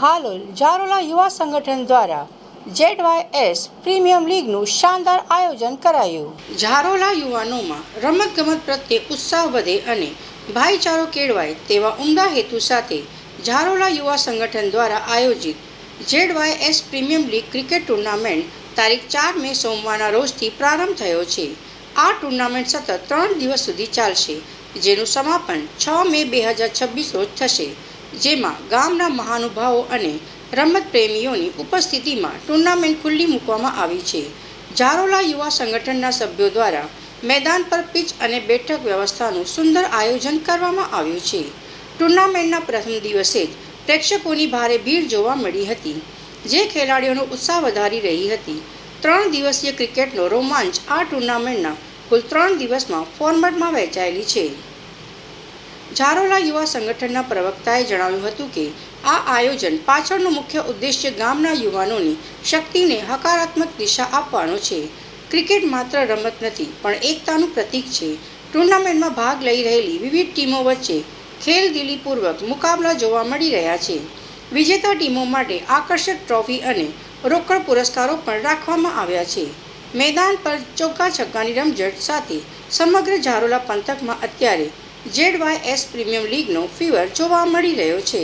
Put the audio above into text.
હાલોલ જારોલા યુવા સંગઠન દ્વારા ZYS પ્રીમિયમ લીગનું શાનદાર આયોજન કરાયું. જારોલા યુવાનોમાં રમતગમત પ્રત્યે ઉત્સાહ વધે અને ભાઈચારો કેળવાય તેવા ઉમદા હેતુ સાથે જારોલા યુવા સંગઠન દ્વારા આયોજિત ZYS premium league cricket tournament તારીખ 4 મે સોમવારના રોજથી પ્રારંભ થયો છે. આ ટુર્નામેન્ટ સતત 3 દિવસ સુધી ચાલશે, જેનું સમાપન 6 મે 2026 રોજ થશે. જેમાં ગામના મહાનુભાવો અને રમત પ્રેમીઓની ઉપસ્થિતિમાં ટુર્નામેન્ટ ખુલ્લી મૂકવામાં આવી છે. જારોલા યુવા સંગઠનના સભ્યો દ્વારા મેદાન પર પિચ અને બેઠક વ્યવસ્થાનું સુંદર આયોજન કરવામાં આવ્યું છે. ટુર્નામેન્ટના પ્રથમ દિવસે જ પ્રેક્ષકોની ભારે ભીડ જોવા મળી હતી, જે ખેલાડીઓનો ઉત્સાહ વધારી રહી હતી. 3 દિવસીય ક્રિકેટનો રોમાંચ આ ટુર્નામેન્ટના કુલ 3 દિવસમાં ફોર્મેટમાં વહેંચાયેલી છે. જારોલા યુવા સંગઠનના પ્રવક્તાએ જણાવ્યું હતું કે આ આયોજન પાછળનો મુખ્ય ઉદ્દેશ્ય ગામના યુવાનોની શક્તિને હકારાત્મક દિશા આપવાનો છે. ક્રિકેટ માત્ર રમત નથી, પણ એકતાનું પ્રતીક છે. ટુર્નામેન્ટમાં ભાગ લઈ રહેલી વિવિધ ટીમો વચ્ચે ખેલદિલીપૂર્વક મુકાબલા જોવા મળી રહ્યા છે. વિજેતા ટીમો માટે આકર્ષક ટ્રોફી અને રોકડ પુરસ્કારો પણ રાખવામાં આવ્યા છે. મેદાન પર ચોગ્ગા છગ્ગાની રમઝટ સાથે સમગ્ર જારોલા પંથકમાં અત્યારે ZYS પ્રીમિયમ લીગનો ફીવર જોવા મળી રહ્યો છે.